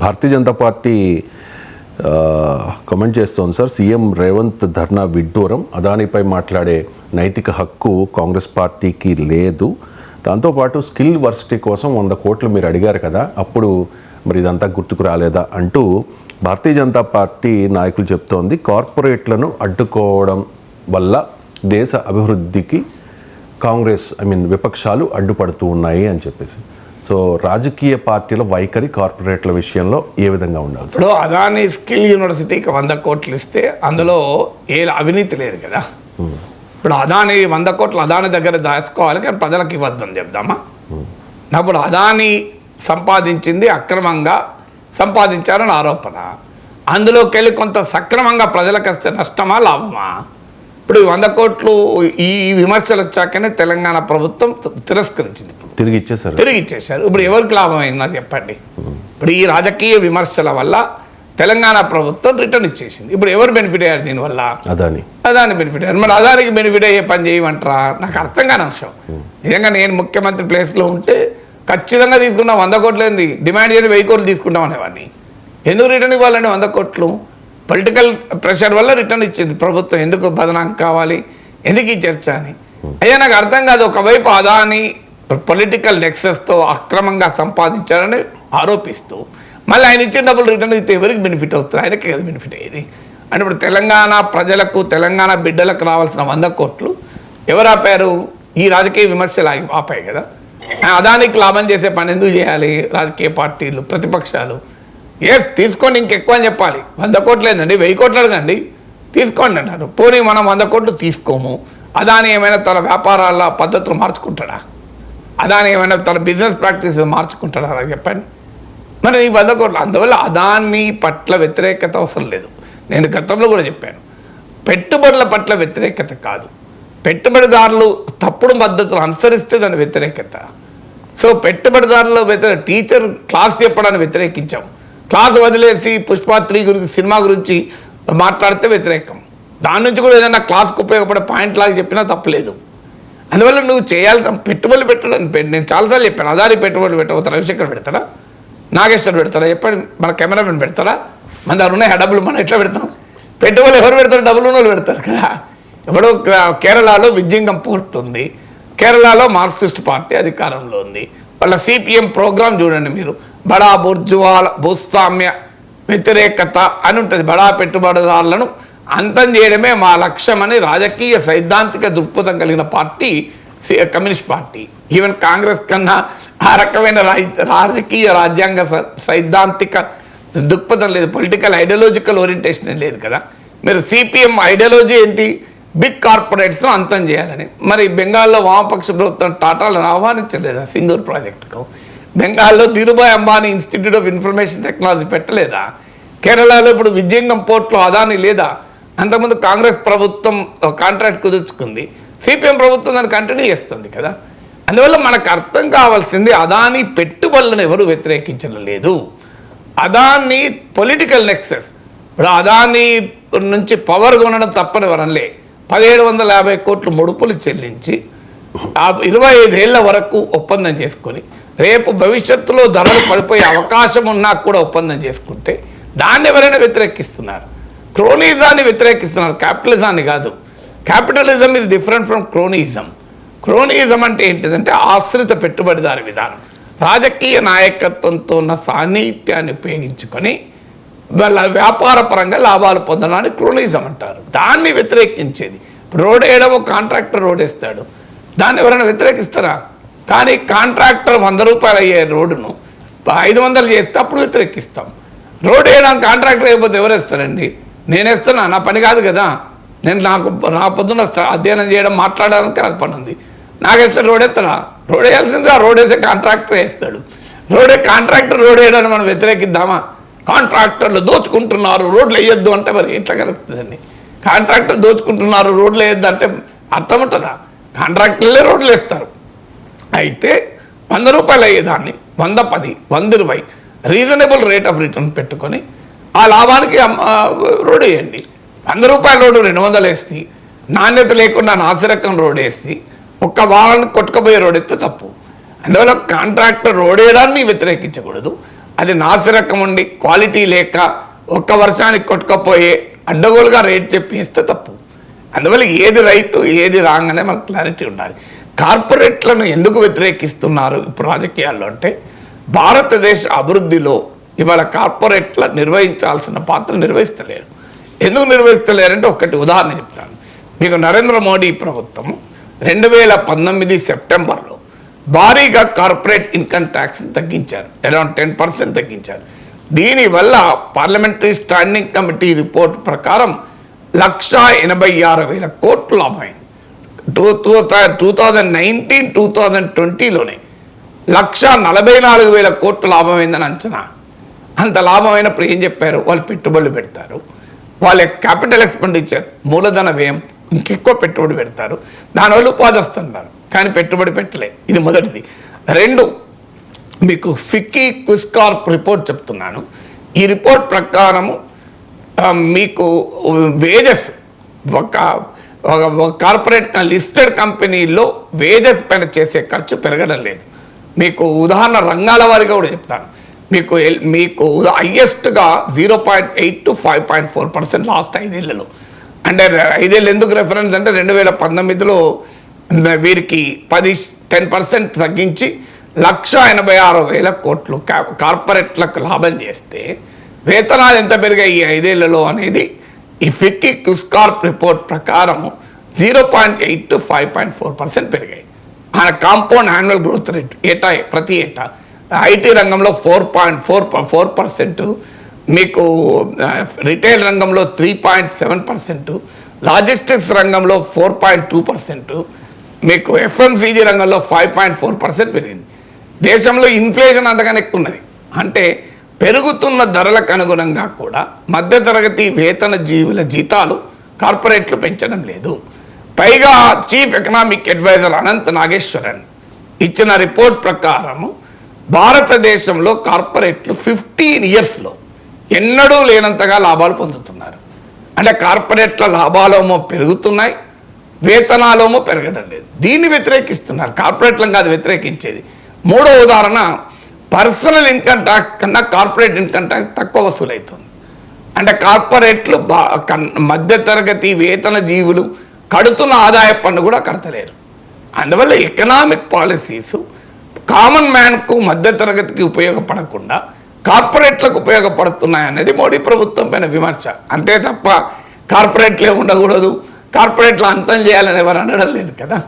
Bharatiya Janata party comment చేస్తోంది sir. CM Revanth ధర్నా విడ్డూరం, అదానిపై మాట్లాడే నైతిక హక్కు కాంగ్రెస్ పార్టీకి లేదు. దాంతోపాటు స్కిల్ వర్సిటీ కోసం 100 కోట్లు మీరు అడిగారు కదా, అప్పుడు మరి ఇదంతా గుర్తుకు రాలేదా అంటూ భారతీయ జనతా పార్టీ నాయకులు చెప్తోంది. కార్పొరేట్లను అడ్డుకోవడం వల్ల దేశ అభివృద్ధికి విపక్షాలు అడ్డుపడుతూ ఉన్నాయి అని చెప్పేసి. సో రాజకీయ పార్టీల వైఖరి కార్పొరేట్ల విషయంలో ఏ విధంగా ఉండాలి? ఇప్పుడు అదాని స్కిల్ యూనివర్సిటీకి 100 కోట్లు ఇస్తే అందులో ఏ అవినీతి లేదు కదా. ఇప్పుడు అదాని 100 కోట్లు అదాని దగ్గర దాచుకోవాలి, కానీ ప్రజలకు ఇవ్వద్దని చెప్దామా? అప్పుడు అదాని సంపాదించింది అక్రమంగా సంపాదించారని ఆరోపణ. అందులోకి వెళ్ళి కొంత సక్రమంగా ప్రజలకు వస్తే నష్టమా లాభమా? ఇప్పుడు 100 కోట్లు ఈ విమర్శలు వచ్చాకనే తెలంగాణ ప్రభుత్వం తిరస్కరించింది. తిరిగి ఇచ్చేశారు. ఇప్పుడు ఎవరికి లాభం అయింది నాకు చెప్పండి. ఇప్పుడు ఈ రాజకీయ విమర్శల వల్ల తెలంగాణ ప్రభుత్వం రిటర్న్ ఇచ్చేసింది. ఇప్పుడు ఎవరు బెనిఫిట్ అయ్యారు దీనివల్ల? అదాని బెనిఫిట్ అయ్యారు. మరి అదానికి బెనిఫిట్ అయ్యే పని చేయమంటారా? నాకు అర్థం కాని అంశం. నిజంగా నేను ముఖ్యమంత్రి ప్లేస్లో ఉంటే ఖచ్చితంగా తీసుకున్నా 100 కోట్లు ఏంది, డిమాండ్ చేసి 1000 కోట్లు తీసుకుంటాం అనేవాడిని. ఎందుకు రిటర్న్ ఇవ్వాలండి 100 కోట్లు? పొలిటికల్ ప్రెషర్ వల్ల రిటర్న్ ఇచ్చింది ప్రభుత్వం. ఎందుకు బదనాం కావాలి, ఎందుకు ఈ చర్చ అని అయ్యా నాకు అర్థం కాదు. ఒకవైపు అదాని పొలిటికల్ నెక్సెస్తో అక్రమంగా సంపాదించారని ఆరోపిస్తూ మళ్ళీ ఆయన ఇచ్చిన డబ్బులు రిటర్న్ ఇస్తే ఎవరికి బెనిఫిట్ అవుతుంది? ఆయనకే కదా బెనిఫిట్ అయ్యేది. అంటే ఇప్పుడు తెలంగాణ ప్రజలకు, తెలంగాణ బిడ్డలకు రావాల్సిన 100 కోట్లు ఎవరు ఆపారు? ఈ రాజకీయ విమర్శలు ఆపాయి కదా. అదానికి లాభం చేసే పని ఎందుకు చేయాలి రాజకీయ పార్టీలు, ప్రతిపక్షాలు? తీసుకోండి, ఇంకెక్కువ అని చెప్పాలి. 100 కోట్లు ఏందండి, 1000 కోట్లు అడగండి, తీసుకోండి అన్నారు. పోనీ మనం 100 కోట్లు తీసుకోము. అదాని ఏమైనా తన వ్యాపారాల పద్ధతులు మార్చుకుంటాడా? అదాని ఏమైనా తన బిజినెస్ ప్రాక్టీస్ మార్చుకుంటాడా? చెప్పండి. మరి ఈ 100 కోట్లు, అందువల్ల అదాని పట్ల వ్యతిరేకత అవసరం లేదు. నేను గతంలో కూడా చెప్పాను, పెట్టుబడుల పట్ల వ్యతిరేకత కాదు, పెట్టుబడిదారులు తప్పుడు పద్ధతులు అనుసరిస్తే దాని వ్యతిరేకత. సో పెట్టుబడిదారుల టీచర్ క్లాస్ చెప్పడాన్ని వ్యతిరేకించాం. క్లాస్ వదిలేసి పుష్ప 3 గురించి, సినిమా గురించి మాట్లాడితే వ్యతిరేకం. దాని నుంచి కూడా ఏదైనా క్లాస్కి ఉపయోగపడే పాయింట్ లాగా చెప్పినా తప్పలేదు. అందువల్ల నువ్వు చేయాల్సిన పెట్టుబడులు పెట్టడం, నేను చాలాసార్లు చెప్పాను, అదాని పెట్టుబడులు పెట్టబోతారా? రవిశంకర్ పెడతారా? నాగేశ్వర్ పెడతారా? చెప్పండి. మన కెమెరామెన్ పెడతారా? మన దగ్గర ఉన్నాయి డబ్బులు, మనం ఎట్లా పెడతాం? పెట్టుబడులు ఎవరు పెడతారు? డబ్బులు ఉన్న వాళ్ళు పెడతారు కదా. ఇప్పుడు కేరళలో విజ్జింగం పోర్ట్ ఉంది, కేరళలో మార్క్సిస్ట్ పార్టీ అధికారంలో ఉంది. వాళ్ళ సిపిఎం ప్రోగ్రాం చూడండి మీరు, బడా బుర్జువాల భూస్వామ్య వ్యతిరేకత అని ఉంటుంది. బడా పెట్టుబడిదారులను అంతం చేయడమే మా లక్ష్యం అని రాజకీయ సైద్ధాంతిక దృక్పథం కలిగిన party communist party. Even Congress కన్నా ఆ రకమైన రాజకీయ రాజ్యాంగ సైద్ధాంతిక దృక్పథం లేదు, పొలిటికల్ ఐడియాలజికల్ ఓరియంటేషన్ లేదు కదా. మీరు సిపిఎం ఐడియాలజీ ఏంటి? బిగ్ కార్పొరేట్స్ను అంతం చేయాలని. మరి బెంగాల్లో వామపక్ష ప్రభుత్వం టాటాలను ఆహ్వానించలేదా సింగూర్ ప్రాజెక్టుకు? బెంగాల్లో Dhirubhai Ambani institute of information technology పెట్టలేదా? కేరళలో ఇప్పుడు విజయంగం పోర్ట్లో అదాని లేదా? అంతకుముందు కాంగ్రెస్ ప్రభుత్వం కాంట్రాక్ట్ కుదుర్చుకుంది, సిపిఎం ప్రభుత్వం దాన్ని కంటిన్యూ చేస్తుంది కదా. అందువల్ల మనకు అర్థం కావాల్సింది, అదాని పెట్టుబడులను ఎవరు వ్యతిరేకించడం లేదు. Adani political nexus. ఇప్పుడు అదాని నుంచి పవర్ కొనడం తప్పని వరంలే 1750 కోట్లు ముడుపులు చెల్లించి 25 ఏళ్ల వరకు ఒప్పందం చేసుకొని రేపు భవిష్యత్తులో ధరలు పడిపోయే అవకాశం ఉన్నా కూడా ఒప్పందం చేసుకుంటే దాన్ని ఎవరైనా వ్యతిరేకిస్తున్నారు. క్రోనిజాన్ని వ్యతిరేకిస్తున్నారు, క్యాపిటలిజాన్ని కాదు. Capitalism is different from cronyism. Cronyism అంటే ఏంటిదంటే ఆశ్రిత పెట్టుబడిదారి విధానం. రాజకీయ నాయకత్వంతో ఉన్న సాన్నిహిత్యాన్ని ఉపయోగించుకొని వాళ్ళ వ్యాపార పరంగా లాభాలు పొందడానికి క్రోనిజం అంటారు. దాన్ని వ్యతిరేకించేది. ఇప్పుడు రోడ్ వేయడం, ఒక కాంట్రాక్టర్ రోడ్ వేస్తాడు, దాన్ని ఎవరైనా వ్యతిరేకిస్తారా? కానీ కాంట్రాక్టర్ 100 రూపాయలు అయ్యే రోడ్డును 500 చేస్తే అప్పుడు వ్యతిరేకిస్తాం. రోడ్ వేయడానికి కాంట్రాక్టర్ అయిపోతే ఎవరు వేస్తారండి? నేను వేస్తున్నా, నా పని కాదు కదా. నేను నా పొద్దున్న అధ్యయనం చేయడం, మాట్లాడడానికి నాకు పని ఉంది. నాగేశ్వర రోడ్ వేస్తాడా? రోడ్ వేయాల్సిందిగా రోడ్ వేసే కాంట్రాక్టర్ వేస్తాడు. కాంట్రాక్టర్ రోడ్ వేయడానికి మనం వ్యతిరేకిద్దామా? కాంట్రాక్టర్లు దోచుకుంటున్నారు, రోడ్లు వేయొద్దు అంటే మరి ఎట్లా కలుగుతుందండి? కాంట్రాక్టర్ దోచుకుంటున్నారు, రోడ్లు వేయొద్దు అంటే అర్థం ఉంటుందా? కాంట్రాక్టర్లే రోడ్లు వేస్తారు. అయితే 100 రూపాయలు అయ్యేదాన్ని 110, 120 రీజనబుల్ రేట్ ఆఫ్ రిటర్న్ పెట్టుకొని ఆ లాభానికి రోడ్ వేయండి. 100 రూపాయల రోడ్డు 200 వేసి, నాణ్యత లేకుండా నాసిరకం రోడ్ వేసి ఒక్క వాహనాన్ని కొట్టుకుపోయే రోడ్ ఎత్తే తప్పు. అందువల్ల కాంట్రాక్టర్ రోడ్ వేయడాన్ని వ్యతిరేకించకూడదు, అది నాసిరకం ఉండి క్వాలిటీ లేక ఒక్క వర్షానికి కొట్టుకపోయే అడ్డగోలుగా రేట్ చెప్పేస్తే తప్పు. అందువల్ల ఏది రైట్ ఏది రాంగ్ అనే మనకు క్లారిటీ ఉండాలి. కార్పొరేట్లను ఎందుకు వ్యతిరేకిస్తున్నారు ఇప్పుడు రాజకీయాల్లో అంటే, భారతదేశ అభివృద్ధిలో ఇవాళ కార్పొరేట్ల నిర్వహించాల్సిన పాత్ర నిర్వహిస్తలేరు. ఎందుకు నిర్వహిస్తలేరంటే ఒకటి ఉదాహరణ చెప్తాను మీకు. నరేంద్ర మోడీ ప్రభుత్వం 2019 సెప్టెంబర్లో భారీగా కార్పొరేట్ ఇన్కమ్ ట్యాక్స్ తగ్గించారు, అరౌండ్ 10% తగ్గించారు. దీనివల్ల పార్లమెంటరీ స్టాండింగ్ కమిటీ రిపోర్ట్ ప్రకారం 1,86,000 కోట్లు లాభమైంది. 2019-2020లోనే 1,44,000 కోట్లు లాభమైందని అంచనా. అంత లాభమైనప్పుడు ఏం చెప్పారు? వాళ్ళు పెట్టుబడులు పెడతారు, వాళ్ళ క్యాపిటల్ ఎక్స్పెండిచర్ మూలధన వ్యయం ఇంకెక్కువ పెట్టుబడి పెడతారు, దానివల్ల ఉపాధి వస్తున్నారు, కానీ పెట్టుబడి పెట్టలే. ఇది మొదటిది. రెండు, మీకు ఫిక్కీ క్విస్కార్ప్ రిపోర్ట్ చెప్తున్నాను. ఈ రిపోర్ట్ ప్రకారము మీకు వేజెస్ ఒక కార్పొరేట్ లిస్టెడ్ కంపెనీల్లో వేజెస్ పైన చేసే ఖర్చు పెరగడం లేదు. మీకు ఉదాహరణ రంగాల వారిగా కూడా చెప్తాను. మీకు హైయెస్ట్గా 0.8 to 5.4% లాస్ట్ 5 ఏళ్లలో. అంటే 5 ఏళ్ళు ఎందుకు రెఫరెన్స్ అంటే 2019లో వీరికి 10% తగ్గించి 1,86,000 కోట్లు కార్పొరేట్లకు లాభం చేస్తే వేతనాలు ఎంత పెరిగాయి ఈ 5 ఏళ్లలో అనేది ఈ ఫిక్కీ క్విస్కార్ప్ రిపోర్ట్ ప్రకారం 0.8 to 5.4% పెరిగాయి. ఆయన కాంపౌండ్ యాన్యువల్ గ్రోత్ రేట్ ప్రతి ఏటా ఐటీ రంగంలో 4.4%, మీకు రిటైల్ రంగంలో 3.7%, లాజిస్టిక్స్ రంగంలో 4.2%, మీకు ఎఫ్ఎంసీజీ రంగంలో 5.4% పెరిగింది. దేశంలో ఇన్ఫ్లేషన్ అంతగానే ఎక్కువ ఉన్నది. అంటే పెరుగుతున్న ధరలకు అనుగుణంగా కూడా మధ్యతరగతి వేతన జీవుల జీతాలు కార్పొరేట్లు పెంచడం లేదు. పైగా chief economic adviser Anant Nageswaran ఇచ్చిన రిపోర్ట్ ప్రకారము భారతదేశంలో కార్పొరేట్లు 15 ఇయర్స్లో ఎన్నడూ లేనంతగా లాభాలు పొందుతున్నారు. అంటే కార్పొరేట్ల లాభాలేమో పెరుగుతున్నాయి, వేతనాలేమో పెరగడం లేదు. దీన్ని వ్యతిరేకిస్తున్నారు. కార్పొరేట్లను కాదు వ్యతిరేకించేది. మూడో ఉదాహరణ, పర్సనల్ ఇన్కమ్ ట్యాక్స్ కన్నా కార్పొరేట్ ఇన్కమ్ ట్యాక్స్ తక్కువ వసూలవుతుంది. అంటే కార్పొరేట్లు మధ్యతరగతి వేతన జీవులు కడుతున్న ఆదాయ పన్ను కూడా కడతలేరు. అందువల్ల ఎకనామిక్ పాలసీస్ కామన్ మ్యాన్కు మధ్యతరగతికి ఉపయోగపడకుండా కార్పొరేట్లకు ఉపయోగపడుతున్నాయనేది మోడీ ప్రభుత్వం పైన విమర్శ. అంతే తప్ప కార్పొరేట్లే ఉండకూడదు, కార్పొరేట్లు అంతం చేయాలని ఎవరు అనడం లేదు కదా.